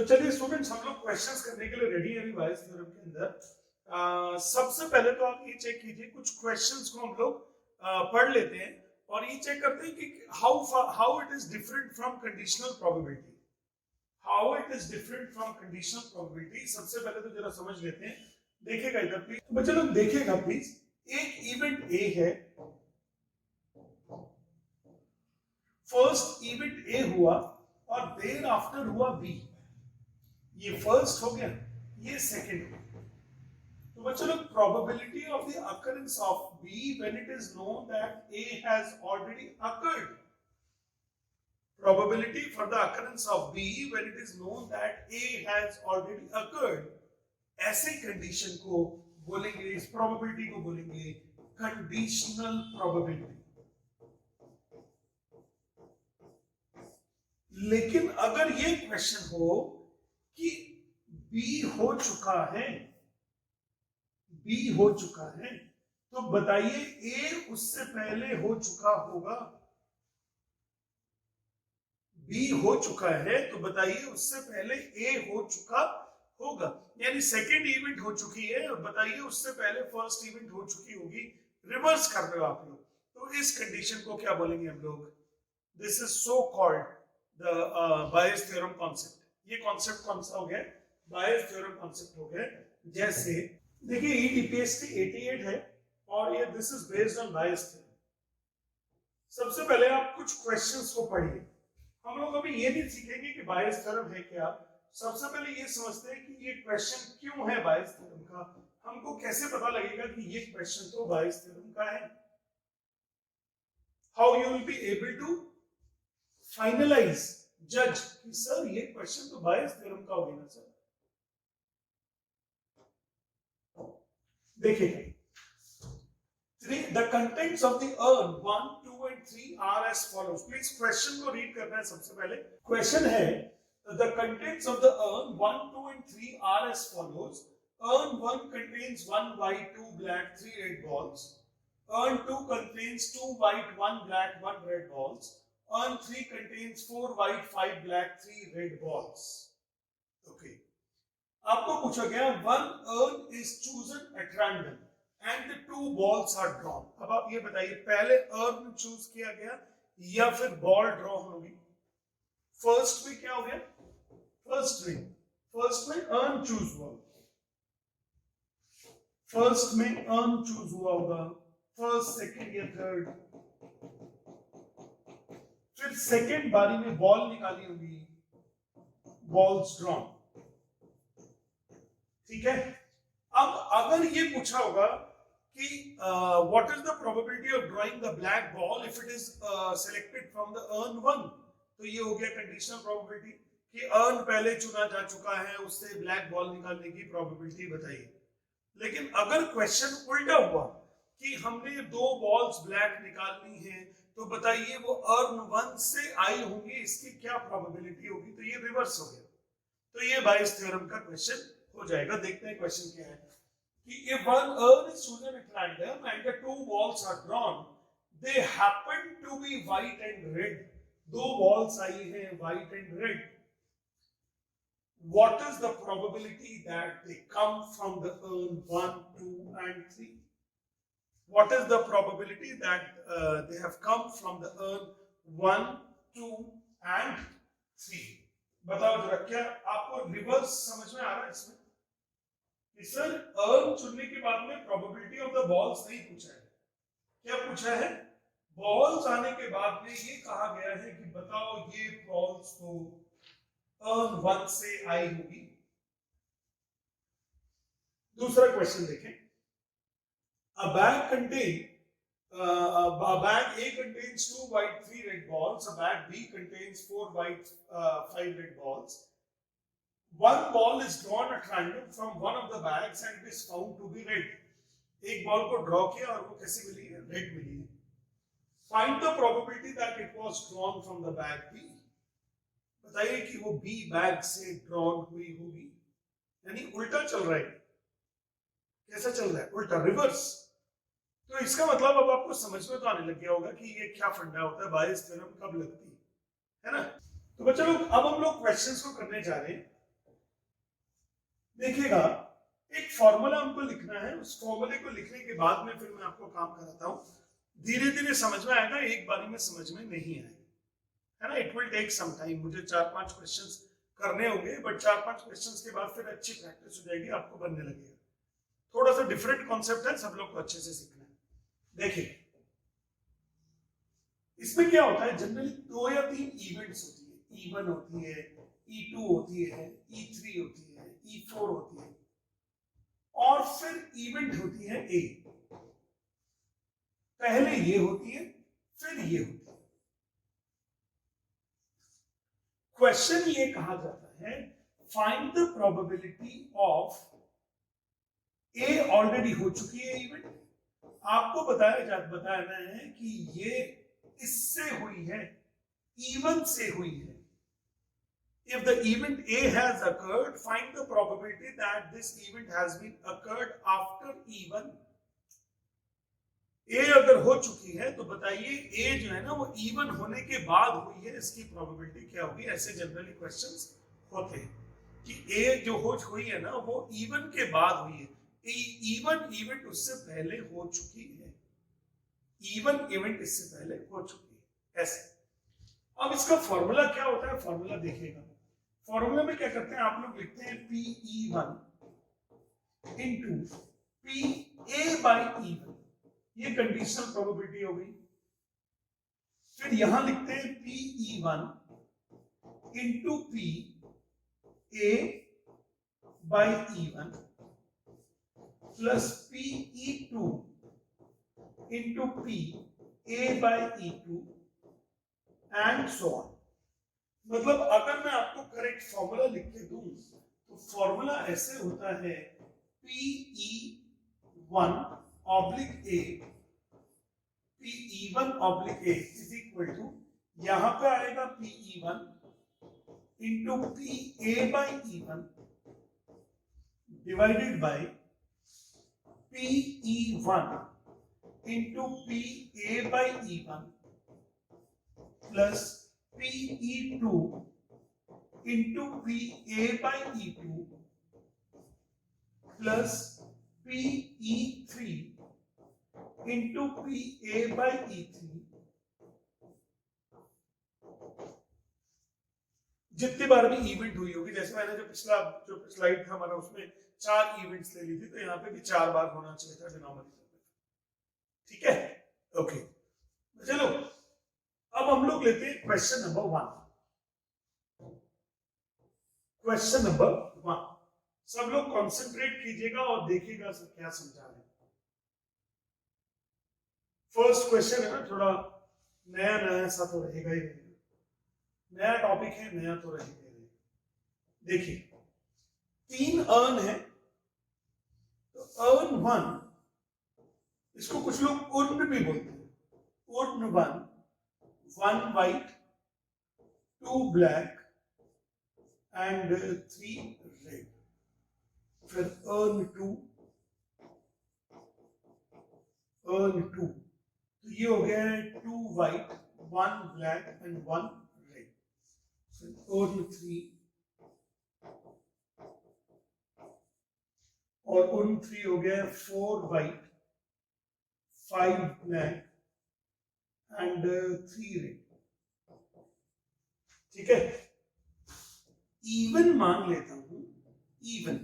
तो चलिए स्टूडेंट्स, हम लोग क्वेश्चंस करने के लिए रेडी है बायस थ्योरम के अंदर। सबसे पहले तो आप ये चेक कीजिए, कुछ क्वेश्चंस को हम लोग पढ़ लेते हैं और ये चेक करते हैं कि how it is different from conditional probability. How it is different from conditional probability सबसे पहले तो जरा समझ लेते हैं। देखिएगा इधर प्लीज, तो बच्चे लोग देखिएगा प्लीज, एक इवेंट ए है, फर्स्ट इवेंट ए हुआ और देर आफ्टर हुआ बी। ये फर्स्ट हो गया, ये सेकंड हो गया। तो बच्चों लोग, probability of the occurrence of B when it is known that A has already occurred, probability for the occurrence of B when it is known that A has already occurred, ऐसे condition को बोलेंगे, इस probability को बोलेंगे conditional probability. लेकिन अगर ये question हो कि B हो चुका है, B हो चुका है, तो बताइए A उससे पहले हो चुका होगा। बी हो चुका है तो बताइए उससे पहले ए हो चुका होगा, यानी सेकेंड इवेंट हो चुकी है और बताइए उससे पहले फर्स्ट इवेंट हो चुकी होगी। रिवर्स कर रहे हो आप लोग, तो इस कंडीशन को क्या बोलेंगे हम लोग? This is so called the bias theorem concept. ये कॉन्सेप्ट कौन सा हो गया? बायस थ्योरम कॉन्सेप्ट हो गया। जैसे देखिए ईडीपीएसटी 88 है और ये this is based on bias theorem. सबसे पहले आप कुछ क्वेश्चंस को पढ़िए। हम लोग अभी ये नहीं सीखेंगे कि बायस थ्योरम है क्या, सबसे पहले ये समझते हैं कि ये क्वेश्चन क्यों है बायस थ्योरम का। हमको कैसे पता लगेगा कि ये क्वेश्चन तो बायस थ्योरम का है? How you will be able to finalise, जज कि सर ये क्वेश्चन तो बायस थ्योरम का होगा ना सर। देखिए the contents of the urn 1, 2 and 3 are as follows. Please question को read करना है सबसे पहले। Question है, the contents of the urn 1, 2 and 3 are as follows. Urn 1 contains 1 white, 2 black, 3 red balls. Urn 2 contains 2 white, 1 black, 1 red balls. Urn 3 contains 4 white, 5 black, 3 red balls. Okay. आपको पूछा गया one urn is chosen at random and the 2 balls are drawn. अब आप ये बताइए, पहले earn choose किया गया या फिर बॉल ड्रॉ होगी? फर्स्ट में क्या हो गया? फर्स्ट में अर्न चूज हुआ, फर्स्ट में अर्न चूज हुआ होगा, फर्स्ट सेकंड या थर्ड। फिर सेकंड बारी में बॉल निकाली होगी, बॉल्स ड्रॉन। ठीक है। अब अगर ये पूछा होगा कि what is the probability of drawing the black ball if it is selected from the urn 1, तो ये हो गया कंडीशनल प्रोबेबिलिटी कि अर्न पहले चुना जा चुका है, उससे ब्लैक बॉल निकालने की प्रोबेबिलिटी बताइए। लेकिन अगर क्वेश्चन उल्टा हुआ कि हमने 2 बॉल्स ब्लैक निकालनी है, तो बताइए वो अर्न 1 से आई होंगी, इसकी क्या प्रोबेबिलिटी होगी? तो ये रिवर्स हो गया। तो ये बायस थ्योरम का क्वेश्चन हो जाएगा। देखते हैं क्वेश्चन क्या है कि if one urn is chosen at random and the 2 balls are drawn, they happen to be white and red. 2 balls आई हैं white and red. What is the probability that they come from the urn 1, 2 and 3? What is the probability that they have come from the urn 1, 2 and 3? बताओ जरा, क्या आपको reverse समझ में आ रहा है इसमें? सर अर्न चुनने के बाद में प्रोबेबिलिटी ऑफ द बॉल्स नहीं पूछा है, क्या पूछा है? बॉल्स आने के बाद में ये कहा गया है कि बताओ ये बॉल्स तो अर्न 1 से आई होगी। दूसरा क्वेश्चन देखें। A bag A contains 2 white, 3 red balls. A bag B contains 4 white, 5 red balls. One ball is drawn at random from one of the bags and it is found to be red. एक ball को draw किया और वो कैसी मिली है? Red मिली है। Find the probability that it was drawn from the bag B. बताइए कि वो B बैग से ड्रॉन हुई होगी, यानी उल्टा चल रहा है। कैसा चल रहा है? उल्टा, रिवर्स। तो इसका मतलब अब आपको समझ में तो आने लग गया होगा कि ये क्या फंडा होता है, बायस थ्योरम कब लगती है ना? तो बच्चों लोग, अब हम लोग क्वेश्चंस को करने जा रहे हैं देखिएगा, एक फॉर्मूला हमको लिखना है, उस फॉर्मूले को लिखने के बाद में फिर मैं आपको काम कराता हूँ। धीरे धीरे समझ में आएगा, एक बारी में समझ में नहीं आएगा, है ना। It will take some time, मुझे 4-5 क्वेश्चंस करने होंगे, बट 4-5 क्वेश्चंस के बाद फिर अच्छी प्रैक्टिस हो जाएगी, आपको बनने लगेगा। थोड़ा सा डिफरेंट कॉन्सेप्ट है, सब लोग को अच्छे से सीखना है। देखिए इसमें क्या होता है, जनरली 2 या 3 इवेंट्स होती है। E1 होती है, E2 होती है, E3 होती है, E4 होती है, और फिर इवेंट होती है A। पहले ये होती है, फिर ये होती है। क्वेश्चन ये कहा जाता है, find the probability of A. Already हो चुकी है इवेंट, आपको बताना है कि ये इससे हुई है, E1 से हुई है। If the event A has occurred, find the probability that this event has been occurred after E1. A अगर हो चुकी है तो बताइए A जो है ना वो E1 होने के बाद हुई है, इसकी प्रोबेबिलिटी क्या होगी। ऐसे जनरली क्वेश्चंस होते हैं कि A जो हुई है ना वो E1 के बाद हुई है, E1 इवेंट उससे पहले हो चुकी है, E1 इवेंट इससे पहले हो चुकी है, ऐसे। अब इसका फॉर्मूला क्या होता है, फॉर्मूला देखिएगा। फॉर्मूला में क्या करते हैं, आप लोग लिखते हैं PE1 into PA by E1, ये कंडीशनल प्रोबेबिलिटी हो गई। फिर यहां लिखते हैं PE1 into PA by E1 plus PE2 into PA by E2 and so on. मतलब अगर मैं आपको करेक्ट फॉर्मूला लिख के दूं तो फॉर्मूला ऐसे होता है, PE1 oblique A, PE1 oblique A is equal to, यहां पे आएगा PE1 into PA by E1 divided by PE1 into PA by E1 plus PE2 into PA by E2 plus PE3 into PA by E3। जितनी बार भी event हुई होगी, जैसे मैंने जो स्लाइड था हमारा उसमें 4 इवेंट्स ले ली थी, तो यहाँ पे भी 4 बार होना चाहिए था डिनोमिनेटर में, ठीक है। ओके चलो अब हम लोग लेते हैं क्वेश्चन नंबर 1। क्वेश्चन नंबर 1, सब लोग कॉन्सेंट्रेट कीजिएगा और देखिएगा सब क्या समझा रहे हैं। फर्स्ट क्वेश्चन है ना, थोड़ा नया नया सा तो रहेगा ही रहेगा, नया टॉपिक है, नया तो रहेगा ही। देखिए 3 अर्न है, तो अर्न 1, इसको कुछ लोग उर्न भी बोलते हैं, उर्न 1 white, 2 black and 3 red। फिर अर्न 2, तो ये हो गया 2 white, 1 black and 1 red। फिर अर्न 3, और अर्न 3 हो गया 4 white, 5 black and 3 red, ठीक है। इवन मान लेता हूं, even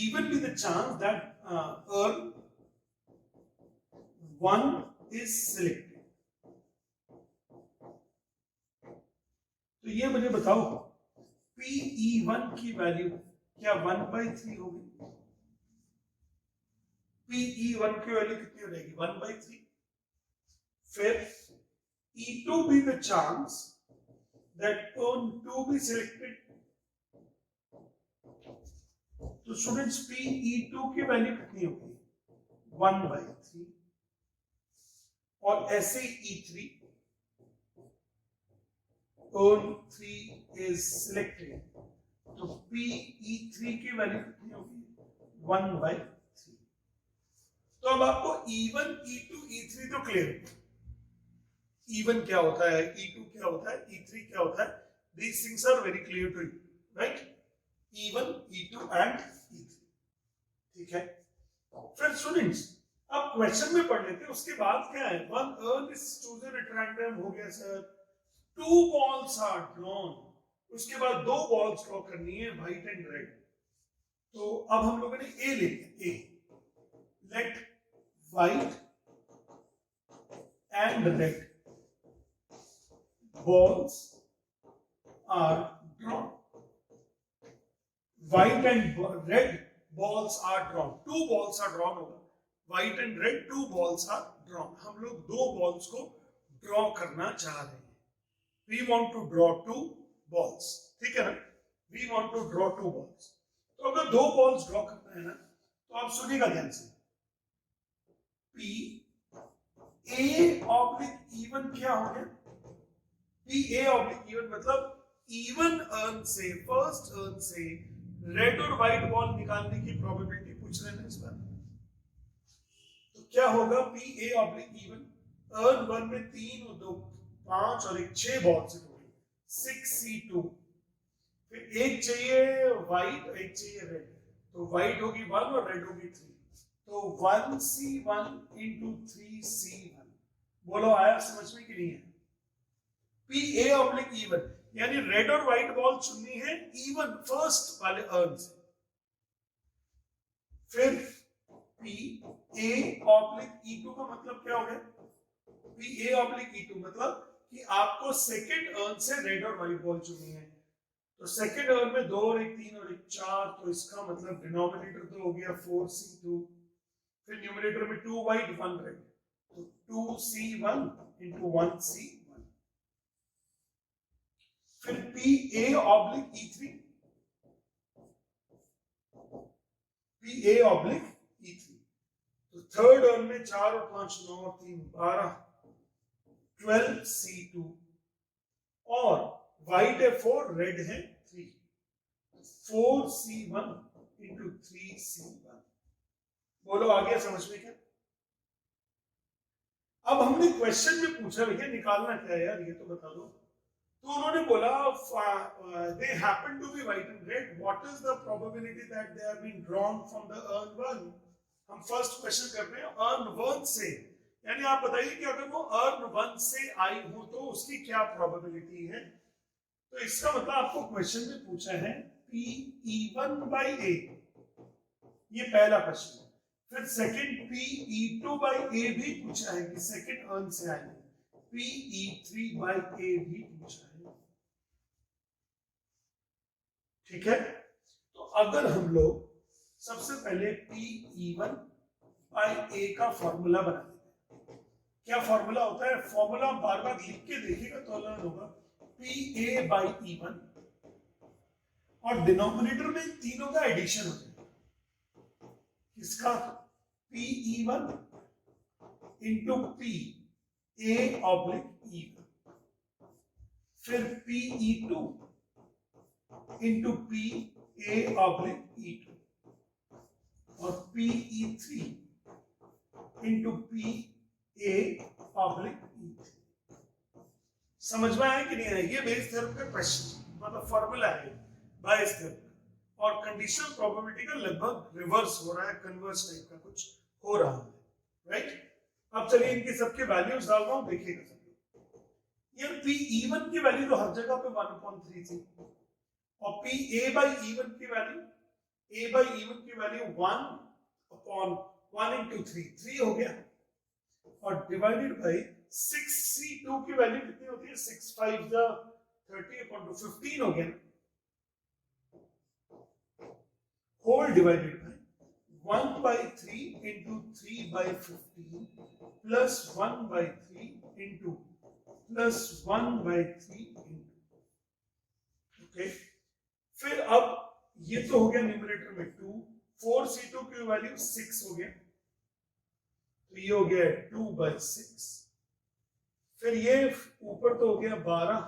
with the chance that earn 1 is selected। तो ये मुझे बताओ PE1 की वैल्यू क्या 1/3 होगी? PE1 की वैल्यू कितनी हो जाएगी? 1/3। फिर E2 be the chance that earn 2 be selected। तो स्टूडेंट्स PE2 की वैल्यू कितनी होगी? 1/3। और ऐसे E3 earn 3 is selected, तो PE3 की वैल्यू कितनी होगी? 1/3। तो अब आपको E1, E2, E3 तो क्लियर है। E1 क्या होता है, E2 क्या होता है, E3 क्या होता है। these things are very clear to you, right? E1, E2 and E3, ठीक है। फिर स्टूडेंट्स अब क्वेश्चन में पढ़ लेते हैं, उसके बाद क्या है, one urn is chosen at random हो गया sir, two balls are drawn, उसके बाद दो बॉल्स ड्रॉ करनी है व्हाइट एंड रेड। तो अब हम लोगों ने ए ले लिया, A let white and red balls are drawn. White and red balls are drawn. Two balls are drawn होगा. White and red two balls are drawn. हम लोग दो balls को draw करना चाह रहे हैं. We want to draw two balls. ठीक है ना? We want to draw two balls. तो अगर दो balls draw करना है ना, तो आप सुनिएगा ध्यान से. P A oblique even क्या हो गया? P A oblique even मतलब even अर्न से, फर्स्ट अर्न से रेड और व्हाइट बॉल निकालने की प्रोबेबिलिटी पूछ रहे हैं इस बार। तो क्या होगा, P A oblique even, earn one में 3 और 2 5 और एक 6 बॉल से टोटल 6C2, फिर एक चाहिए व्हाइट एक चाहिए रेड, तो व्हाइट होगी 1 और रेड होगी 3, तो 1C1 into 3C1। बोलो आया समझ में कि नहीं है? P A oblique even यानी रेड और व्हाइट बॉल चुननी है इवन फर्स्ट वाले अर्न से। फिर P A oblique E2 का मतलब क्या हो गया? P A oblique E2 मतलब कि आपको सेकेंड अर्न से रेड और व्हाइट बॉल चुननी है। तो सेकेंड अर्न में 2 और एक 3 और एक 4, तो इसका मतलब डिनोमिनेटर तो हो गया 4C2, फिर न्यूमरेटर में 2 व्हाइट 1 रेड, तो 2C1 into 1C1। फिर P A oblique E3, P A oblique E3, तो थर्ड अर्न में 4 और 5 9 और 3 12, 12C2 और व्हाइट है 4 रेड है 3, 4C1 into 3C1। बोलो आ गया समझ में क्या? अब हमने क्वेश्चन में पूछा भैया निकालना क्या है यार, ये तो बता दो। तो उन्होंने बोला they happen to be white and red, what is the probability that they have been drawn from the urn one। हम फर्स्ट क्वेश्चन कर रहे हैं अर्न वन से, यानी आप बताइए कि अगर वो अर्न वन से आई हो तो उसकी क्या प्रोबेबिलिटी है। तो इसका मतलब आपको क्वेश्चन में पूछा है P E1 by A, ये पहला क्वेश्चन है। फिर second P E2 by A भी पूछा है कि सेकंड अर्न से आई है, P E3 by A भी पूछा है, ठीक है। तो अगर हम लोग सबसे पहले P E1 by A का फॉर्मूला बना लेते हैं, क्या फॉर्मूला होता है, फॉर्मूला बार बार लिख के देखिएगा तो अलग होगा। P A by E1 और डिनोमिनेटर में तीनों का एडिशन हो जाएगा, किसका, P E1 into P A oblique E1, फिर P E2 into P A oblique E2 और P E3 into P A oblique E3। समझ में आया कि नहीं आया? ये बेस थ्योरम का क्वेश्चन मतलब फॉर्मूला है बायस थ्योरम का, और कंडीशनल प्रोबेबिलिटी का लगभग रिवर्स हो रहा है, कन्वर्स टाइप का कुछ हो रहा है, राइट। अब चलिए इनकी सबके वैल्यूज डाल रहा हूं, देखिएगा सब लोग। ये P E1 की वैल्यू तो हर जगह पे 1/3 थी, और P A by E1 की वैल्यू, A by E1 की वैल्यू 1/1 into 3 हो गया, और डिवाइडेड बाय 6C2 की वैल्यू कितनी होती है, 6 5 30/15 हो गया, whole divided by 1/3 into 3/15 plus 1/3 into plus 1/3 into, okay. फिर अब ये तो हो गया न्यूमरेटर में 2, 4C2 की वैल्यू 6 हो गया, तो ये हो गया 2/6, फिर ये ऊपर तो हो गया 12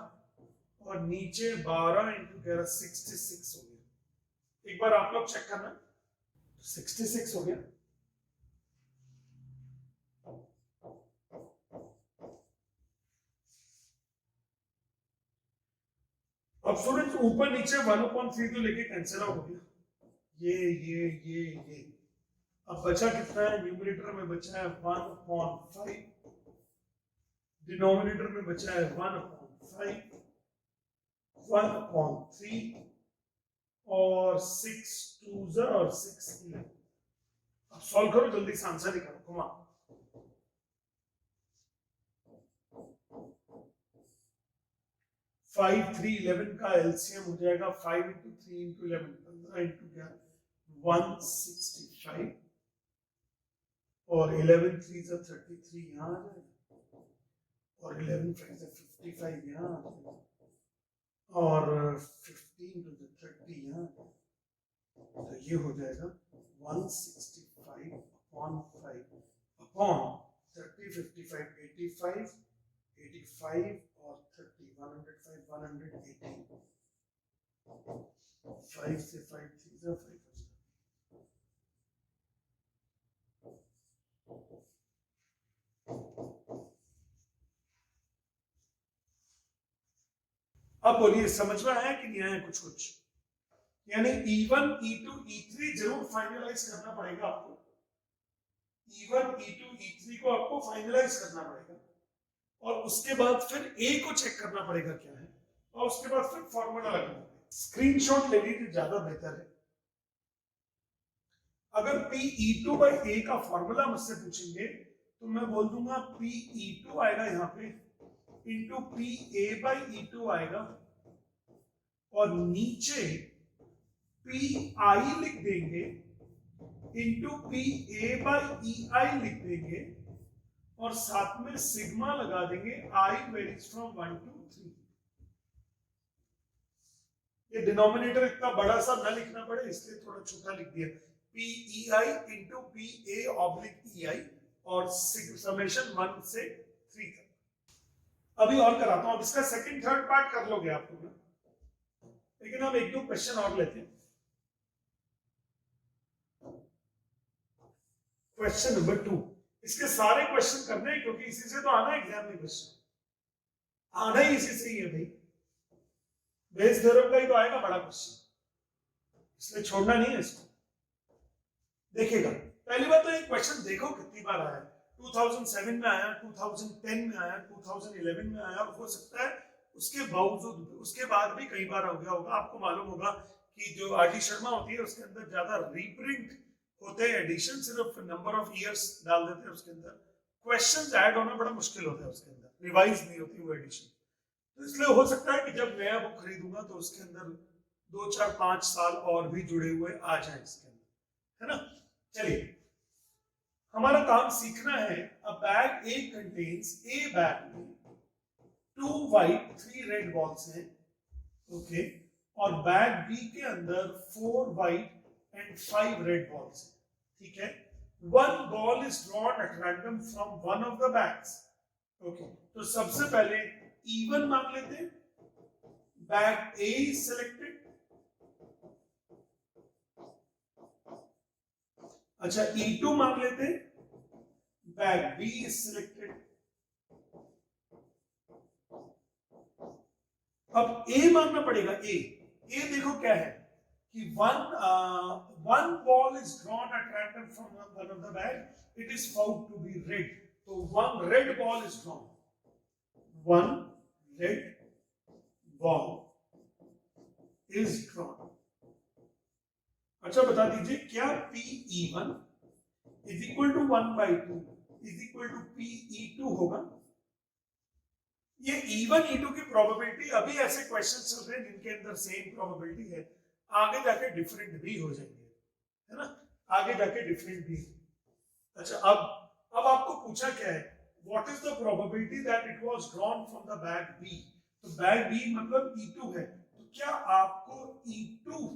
और नीचे 12 into 66 हो गया। एक बार आप लोग चेक करना, 66 हो गया। अब स्टूडेंट्स ऊपर नीचे 1/3 तो लेके कैंसिल आउट हो गया, ये अब बचा कितना है, न्यूमरेटर में बचा है 1/5, डिनोमिनेटर में बचा है 1/5, 1/3 और 6 2s और 6 11। अब सॉल्व करो जल्दी से, आंसर निकालो, कमा 5 3 11 का एलसीएम हो जाएगा 5 × 3 × 11 15 × क्या 165 और 11 3 33 यहाँ आ जाएगा और 11 5 55 यहाँ आ जाएगा और 15 × 30 यहाँ तो ये हो जाएगा 165/5 अपॉन 30 55 85 85 और 30 105 180 5 से 5 3 5 अब बोलिए समझ में आया कि नहीं आया कुछ कुछ, यानी E1 E2 E3 जरूर फाइनलाइज करना पड़ेगा आपको, E1 E2 E3 को आपको फाइनलाइज करना पड़ेगा और उसके बाद फिर A को चेक करना पड़ेगा क्या है और उसके बाद फिर फॉर्मूला लगाना पड़ेगा। स्क्रीनशॉट ले लीजिए ज्यादा बेहतर है। अगर PE2/A का फॉर्मूला मुझसे पूछेंगे तो मैं बोल दूंगा PE2 आएगा यहाँ पे इंटू PA/E2 आएगा और नीचे PI लिख देंगे इंटू PA/EI लिख देंगे और साथ में सिग्मा लगा देंगे I वेरीज फ्रॉम 1 to 3। ये डिनोमिनेटर इतना बड़ा सा ना लिखना पड़े इसलिए थोड़ा छोटा लिख दिया, PEI इंटू PA/EI और समेशन 1 से 3 तक। अभी और कराता हूं, अब इसका सेकंड थर्ड पार्ट कर लोगे आप लोग, लेकिन हम एक दो क्वेश्चन और लेते हैं। क्वेश्चन नंबर 2, इसके सारे क्वेश्चन करने हैं क्योंकि इसी से तो आना है एग्जाम में, क्वेश्चन आना ही इसी से ही है भाई, बेस थ्योरम का ही तो आएगा बड़ा क्वेश्चन, इसलिए छोड़ना नहीं है इसको। देखिएगा पहली बात तो एक क्वेश्चन देखो कितनी बार आया है, 2007 में आया, 2010 में आया, 2011 में आया, हो सकता है उसके बावजूद उसके बाद भी कई बार हो गया होगा। आपको मालूम होगा कि जो आरडी शर्मा होती है उसके अंदर ज्यादा रीप्रिंट होते हैं, एडिशन सिर्फ नंबर ऑफ इयर्स डाल देते हैं उसके अंदर, क्वेश्चंस ऐड होना बड़ा मुश्किल होता है उसके अंदर, रिवाइज नहीं होती वो एडिशन। तो इसलिए हो सकता है कि जब नया बुक खरीदूंगा तो उसके अंदर 2 4 5 साल और भी जुड़े हुए आ जाए इसके अंदर, है ना। चलिए हमारा काम सीखना है। अ बैग ए कंटेन्स, ए बैग में 2 white 3 रेड बॉल्स हैं, ओके, और बैग बी के अंदर 4 white and 5 रेड बॉल्स हैं, ठीक है। 1 ball is drawn at random from one of the bags, okay. तो सबसे पहले E1 मान लेते हैं, बैग A is selected, अच्छा E2 मान लेते हैं, बैग B is selected। अब A मानना पड़ेगा, A देखो क्या है कि one ball is drawn at random from one of the bag, it is found to be red, तो one red ball is drawn, one red ball is drawn। अच्छा बता दीजिए क्या PE1 is equal to 1/2 is equal to PE2 होगा? ये E1 E2 की probability, अभी ऐसे क्वेश्चन चल रहे हैं जिनके अंदर सेम प्रोबेबिलिटी है, आगे जाके डिफरेंट भी हो जाएंगे, है ना, आगे जाके डिफरेंट भी। अच्छा अब आपको पूछा क्या है, what is the probability that it was drawn from the bag B, तो बैग बी मतलब E2 है, तो क्या आपको E2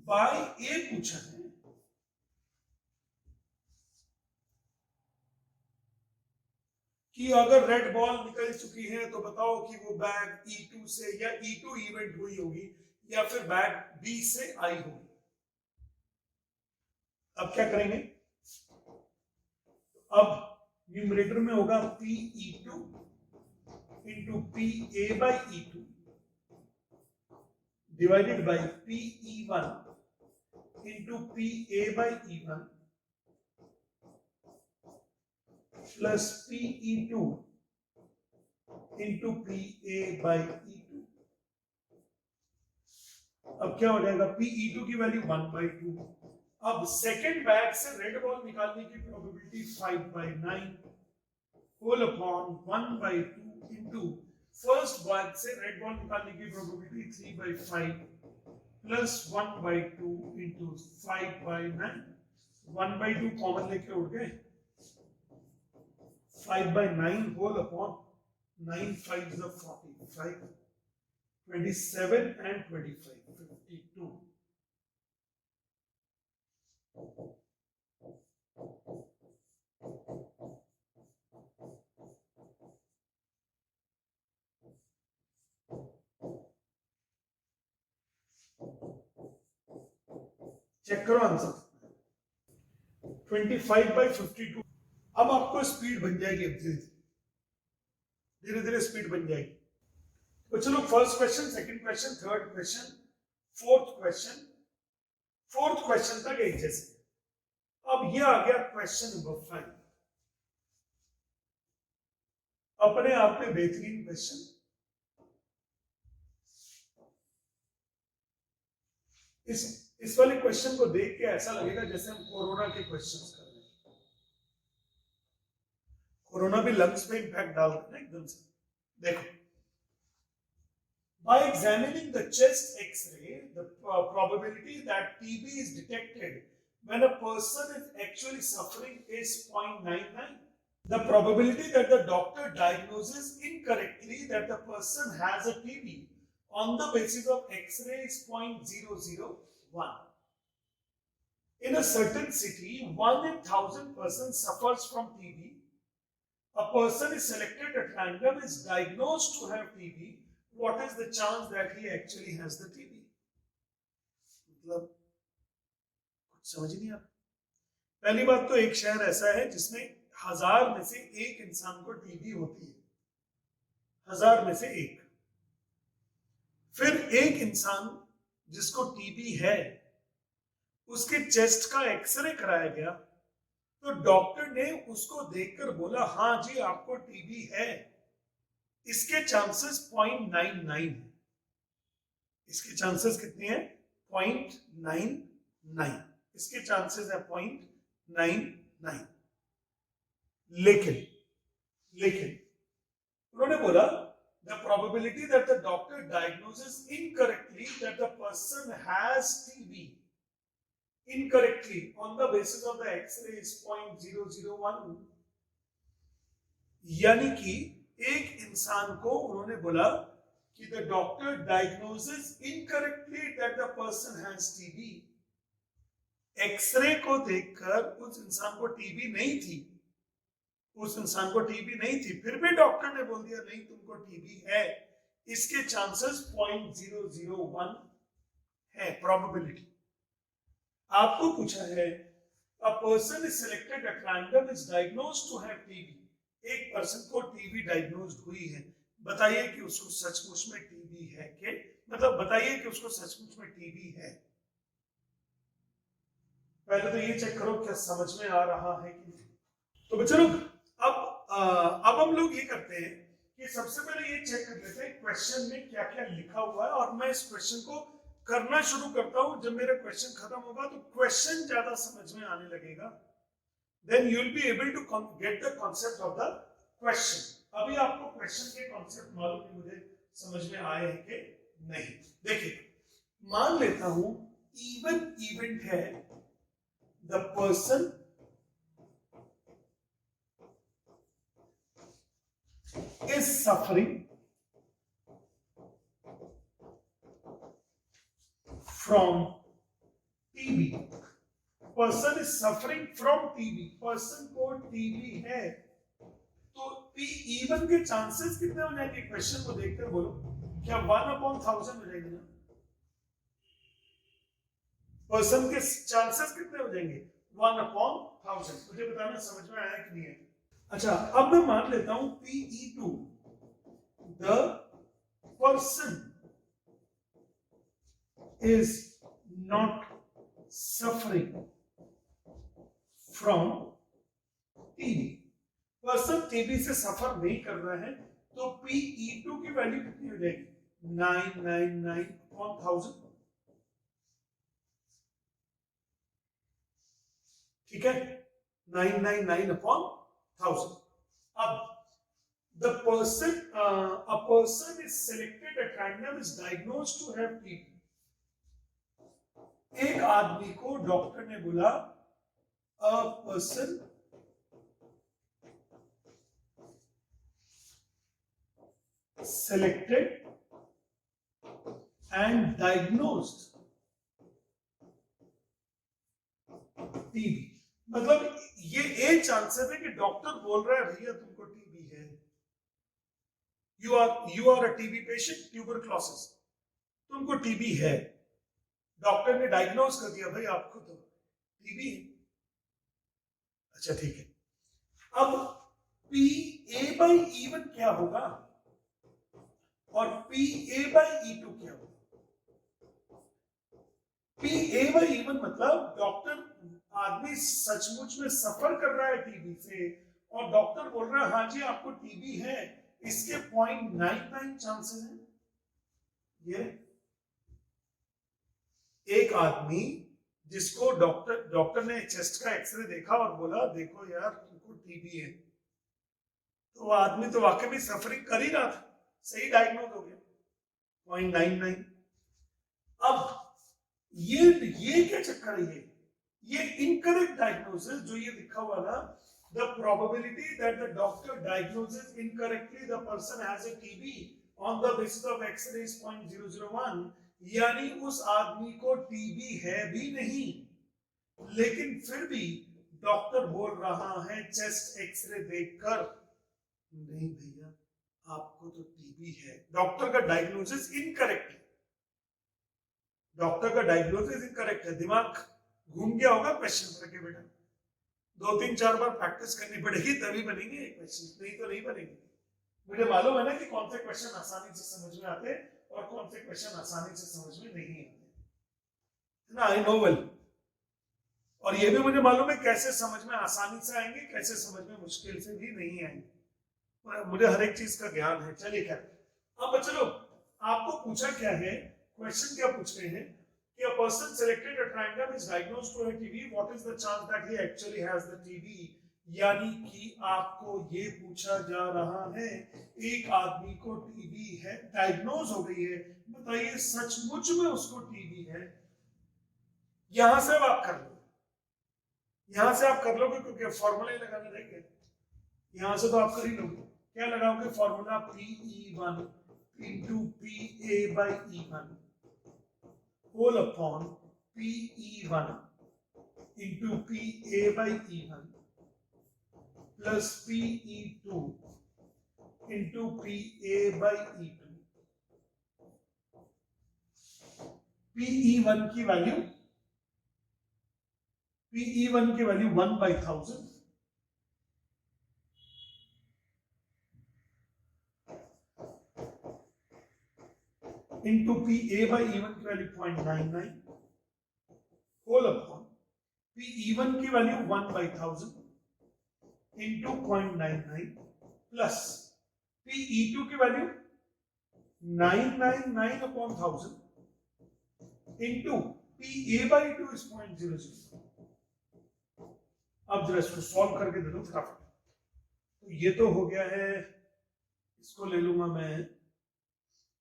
बाय A पूछा है? कि अगर रेड बॉल निकल चुकी है तो बताओ कि वो बैग E2 से या E2 इवेंट हुई होगी या फिर बैग B से आई होगी। अब क्या करेंगे, अब न्यूमरेटर में होगा PE2 into PA/E2 divided by PE1 into PA by E1 plus PE2 into PA by E2. अब क्या हो जाएगा, PE2 की वैल्यू 1/2. अब सेकेंड बैग से रेड बॉल निकालने की probability 5/9 whole upon 1/2 into first bag से रेड बॉल निकालने की प्रोबेबिलिटी 3/5 प्लस 1/2 इंटू 5/9. 1/2 कॉमन लेके उड़ गए, 5/9 whole upon 9 5s are 45, 27 and 25, 52. Check करो आंसर, 25/52. अब आपको स्पीड बन जाएगी, अब धीरे धीरे स्पीड बन जाएगी. तो चलो first question, second question, third question, fourth question तक एक जैसे. अब ये आ गया क्वेश्चन नंबर 5. अपने आप में बेहतरीन क्वेश्चन. इस वाले क्वेश्चन को देख के ऐसा लगेगा जैसे हम कोरोना के क्वेश्चंस कर रहे हैं. कोरोना भी लंग्स पे इंपैक्ट डाल रहा है एकदम से. देखो, by examining the chest x-ray, the probability that TB is detected when a person is actually suffering is 0.99. The probability that the doctor diagnoses incorrectly that the person has a TB on the basis of x-ray is 0.001. In a certain city, 1 in 1,000 persons suffers from TB. A person is selected at random, is diagnosed to have TB. What is the chance that he actually has the TB? मतलब कुछ समझ नहीं आता. पहली बात तो एक शहर ऐसा है जिसमें 1000 में से एक इंसान को टीबी होती है. 1000 में से एक. फिर एक इंसान जिसको टीबी है, उसके चेस्ट का एक्सरे कराया गया, तो डॉक्टर ने उसको देखकर बोला हाँ जी आपको टीबी है. इसके चांसेस 0.99 है. इसके चांसेस कितने हैं? 0.99. इसके चांसेस है 0.99. लेकिन उन्होंने बोला the probability that the doctor diagnoses incorrectly that the person has TB incorrectly on the basis of the x-ray is 0.001. यानी कि एक इंसान को उन्होंने बोला कि the doctor diagnoses incorrectly that the person has TB. X ray को देखकर उस इंसान को टीबी नहीं थी, फिर भी डॉक्टर ने बोल दिया नहीं तुमको टीबी है. इसके चांसेस 0.001 है प्रोबेबिलिटी. आपको पूछा है a person is selected at random is diagnosed to have TB. एक पर्सन को टीबी डायग्नोज्ड हुई है, बताइए कि उसको सचमुच में टीबी है क्या? मतलब बताइए कि उसको सचमुच में टीबी है. पहले तो ये चेक करो क्या समझ में आ रहा है कि नहीं. तो बच्चों लोग अब हम लोग ये करते हैं कि सबसे पहले ये चेक कर लेते हैं क्वेश्चन में क्या क्या लिखा हुआ है, और मैं इस क्वेश्चन को करना शुरू करता हूं. जब मेरा क्वेश्चन खत्म होगा तो क्वेश्चन ज्यादा समझ में आने लगेगा. Then you will be able to get the concept of the question. अभी आपको क्वेश्चन के कॉन्सेप्ट मालूम नहीं मुझे समझ में आए हैं कि नहीं. देखिए, मान लेता हूं इवन इवेंट है, the person is suffering from TB. Person is suffering from TB. Person को टीबी है, तो पी इवन के चांसेस कितने हो जाएंगे? क्वेश्चन को देखकर बोलो, क्या 1/1000 हो जाएंगे ना? पर्सन के चांसेस कितने हो जाएंगे? 1/1000. मुझे बताना समझ में आया कि नहीं है. अच्छा, अब मैं मान लेता हूं PE2, the person is not suffering from TB, person TB से सफर नहीं कर रहा है, तो PE2 की वैल्यू कितनी हो जाएगी? 999/1000। ठीक है, 999/1000। अब a person is selected at random is diagnosed to have TB। एक आदमी को डॉक्टर ने बोला a person selected and diagnosed TB, मतलब ये एक चांसेस है कि डॉक्टर बोल रहा है भैया तुमको टीबी है, you are a TB patient, tuberculosis, तुमको टीबी है, डॉक्टर ने डायग्नोज कर दिया भाई आपको तो टीबी है। अच्छा ठीक है, अब PA/E1 क्या होगा और PA/E2 क्या होगा? PA/E1 मतलब डॉक्टर, आदमी सचमुच में सफर कर रहा है टीबी से और डॉक्टर बोल रहा है हाँ जी आपको टीबी है, इसके 0.99 चांसेस हैं। ये एक आदमी जिसको डॉक्टर ने चेस्ट का एक्सरे देखा और बोला देखो यार तुमको टीबी है, तो वो आदमी तो वाकई में सफरिंग कर ही रहा था, सही डायग्नोज हो गया, 0.99। अब ये क्या चक्कर है? ये इनकरेक्ट डायग्नोसिस जो ये लिखा हुआ ना, the probability that the doctor diagnoses incorrectly the person has a TB on the basis of X-ray is 0.001, यानी उस आदमी को टीबी है भी नहीं, लेकिन फिर भी डॉक्टर बोल रहा है चेस्ट एक्सरे देखकर नहीं भैया आपको तो टीबी है। डॉक्टर का डायग्नोसिस इनकरेक्ट है, डॉक्टर का डायग्नोसिस इनकरेक्ट है। दिमाग घूम गया होगा क्वेश्चन करके बेटा, 2-3-4 बार प्रैक्टिस करनी पड़ेगी तभी बनेंगे क्वेश्चन, नहीं तो नहीं बनेंगे। मुझे मालूम है ना कि कौन से क्वेश्चन आसानी से समझ में आते और कौन से क्वेश्चन आसानी से समझ में नहीं आते, है ना? I know well. और ये भी मुझे मालूम है कैसे समझ में आसानी से आएंगे, कैसे समझ में मुश्किल से भी नहीं आएंगे, मुझे हर एक चीज का ज्ञान है। चलिए क्या, अब चलो आपको पूछा क्या है, क्वेश्चन क्या पूछ रहे हैं कि a person selected at random is diagnosed to have TB, what is the chance that he actually has the TB? यानी कि आपको ये पूछा जा रहा है एक आदमी को टीबी है, डायग्नोज हो गई है, बताइए सचमुच में उसको टीबी है? यहां से आप कर लो, यहां से आप कर लोगे क्योंकि फॉर्मूला लगाने रहेंगे, यहां से तो आप कर ही लोगे। क्या लगाओगे formula? PE1 into PA/E1 whole upon PE1 into PA/E1 plus PE2 into PA/E2। PE1 की वैल्यू 1/1000 into PA/E1 की वैल्यू 0.99 होल अपॉन PE1 की वैल्यू 1/1000 into 0.99 प्लस PE2 की वैल्यू 999/1000 into PA/2 is 0.00। अब जरा इसको सॉल्व करके दे दो फटाफट। तो ये तो हो गया है, इसको ले लूंगा मैं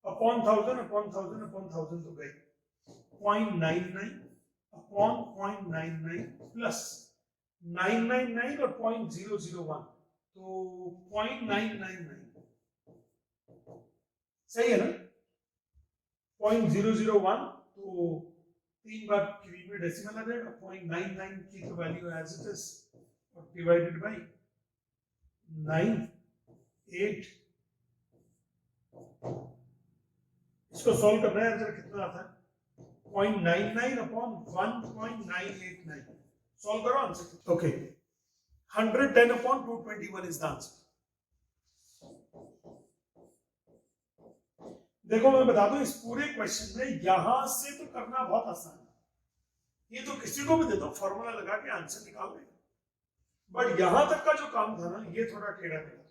अपॉन 1000 तो गए 0.99/0.99 प्लस 999 और 0.001 तो 0.999 सही है ना? 0.001 तो 3 बार 3 में डेसिमल आ जाएगा, 0.99 की तो वैल्यू एज इट इज और डिवाइडेड बाय 9 8। इसको सॉल्व करना है, आंसर कितना आता है? 0.99/1.989। सॉल्व करो answer. Okay, 110/221 is the answer. देखो मैं बता दूं, इस पूरे क्वेश्चन में यहां से तो करना बहुत आसान है, ये तो किसी को भी दे दो फॉर्मूला लगा के आंसर निकाल देगा, बट यहां तक का जो काम था ना ये थोड़ा टेढ़ा टेढ़ा था।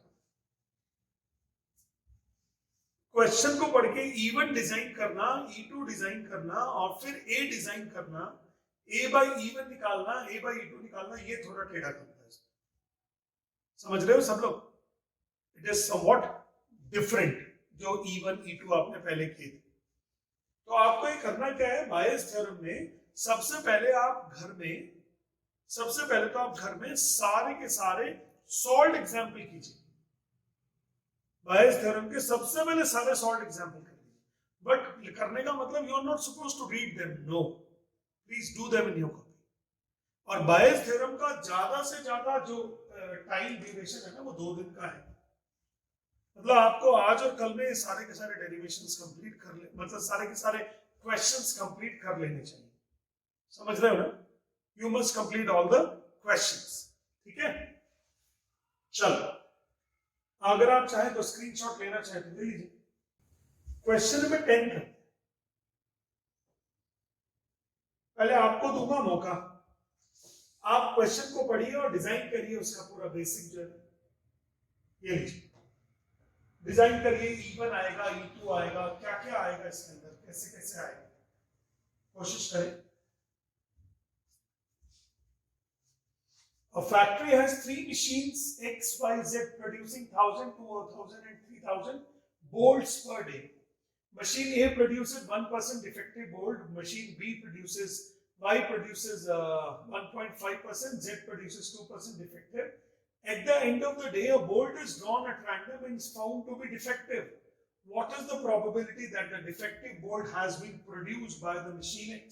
क्वेश्चन को पढ़ के E1 डिजाइन करना, E2 डिजाइन करना और फिर A डिजाइन करना, A बाई E1 निकालना, A बाई E2 निकालना, ये थोड़ा टेढ़ा काम था। समझ रहे हो सब लोग? इट इज समवॉट डिफरेंट जो E1 E2 आपने पहले किए थे। तो आपको ये करना क्या है, बायस थ्योरम में सबसे पहले तो आप घर में सारे के सारे सॉल्व एग्जाम्पल कीजिए। बायस थ्योरम के सबसे पहले सारे सॉल्व एग्जाम्पल करिए, बट करने का मतलब you are not suppose to read them, no, please do them in your copy. और बायस थ्योरम का ज्यादा से ज्यादा जो टाइम ड्यूरेशन है ना वो 2 दिन का है। मतलब आपको आज और कल में सारे के सारे डेरिवेशंस कंप्लीट कर ले, मतलब सारे के सारे क्वेश्चंस कंप्लीट कर लेने चाहिए। समझ रहे हो ना? You must complete all the questions, ठीक है? चलो, अगर आप चाहें तो स्क्रीनशॉट लेना चाहें तो ले लीजिए। क्वेश्चन नंबर 10 का पहले आपको दूंगा मौका, आप क्वेश्चन को पढ़िए और डिजाइन करिए उसका पूरा बेसिक जो है, ये लीजिए डिजाइन करिए। E1 आएगा, E2 आएगा, क्या क्या आएगा इसके अंदर, कैसे कैसे आएगा, कोशिश करें। A factory has 3 machines X, Y, Z producing 1000, 2000 and 3000 bolts per day. Machine A produces 1% defective bolt, machine B produces, Y produces 1.5%, Z produces 2% defective. At the end of the day, a bolt is drawn at random and is found to be defective. What is the probability that the defective bolt has been produced by the machine X?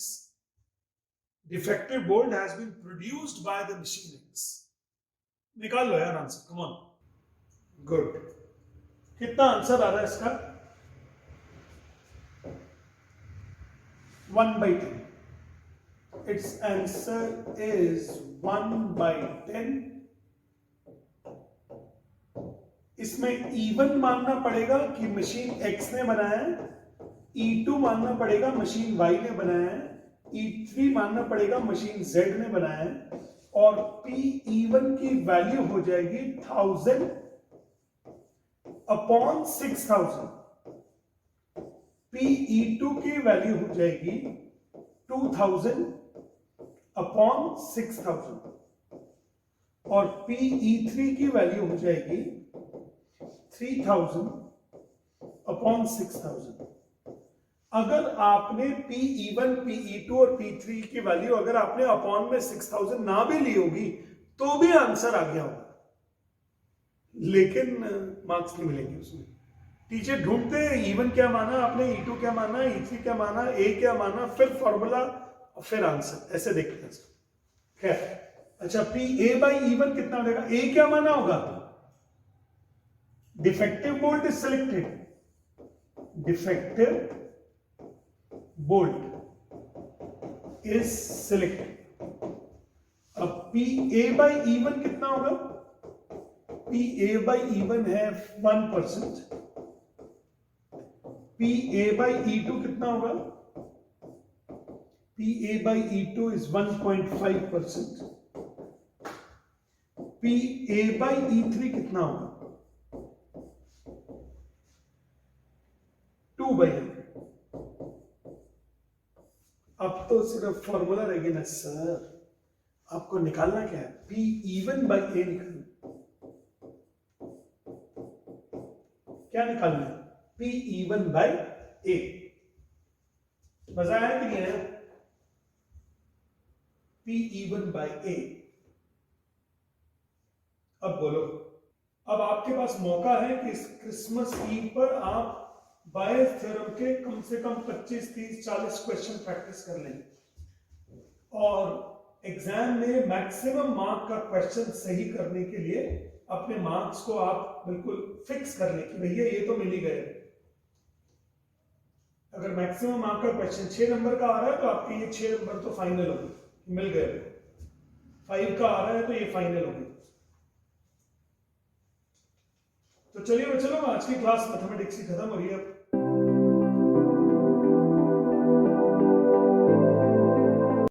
Defective bolt has been produced by the machine X. निकाल लो यार answer, come on. Good. कितना answer आ रहा है इसका? 1/10. Its answer is 1/10. इसमें E1 मानना पड़ेगा कि मशीन X ने बनाया है, E2 मानना पड़ेगा मशीन Y ने बनाया है, E3 मानना पड़ेगा मशीन Z ने बनाया है, और PE1 की वैल्यू हो जाएगी 1000 अपॉन 6000। PE2 की वैल्यू हो जाएगी 2000 अपॉन 6000 और PE3 की वैल्यू हो जाएगी 3000 अपॉन 6000। अगर आपने PE1, PE2 और P3 की वैल्यू अगर आपने अपॉन में 6000 ना भी ली होगी तो भी आंसर आ गया होगा, लेकिन मार्क्स नहीं मिलेंगे उसमें। टीचर ढूंढते हैं E1 क्या माना आपने, E2 क्या माना, E3 क्या माना, A क्या माना, फिर फॉर्मूला और फिर आंसर, ऐसे देखते हैं। खैर, अच्छा PA बाई E1 कितना हो जाएगा? A क्या माना होगा? Defective bolt is selected, defective bolt is selected. अब PA बाई E1 कितना होगा? PA बाई E1 है 1%, PA बाई E2 कितना होगा? PA by E2 is 1.5%, PA by E3 कितना होगा? 2/100। अब तो सिर्फ फॉर्मूला रह गया ना सर, आपको निकालना क्या है? PE1 बाई A निकालना। क्या निकालना है? PE1 by A। मजा आया कि नहीं आया? PE1 by A। अब बोलो, अब आपके पास मौका है कि इस क्रिसमस ईव पर आप बायस थ्योरम के कम से कम 25, 30, 40 क्वेश्चन प्रैक्टिस कर लें और एग्जाम में मैक्सिमम मार्क का क्वेश्चन सही करने के लिए अपने मार्क्स को आप बिल्कुल फिक्स कर लें कि भैया ये तो मिल ही गए। अगर मैक्सिमम मार्क का क्वेश्चन 6 नंबर का आ रहा है तो आपके ये 6 नंबर तो फाइनल हो गए, मिल गए। 5 का आ रहा है तो ये फाइनल हो गई। तो चलिए बच्चों, आज की क्लास मैथमेटिक्स की खत्म हो रही है।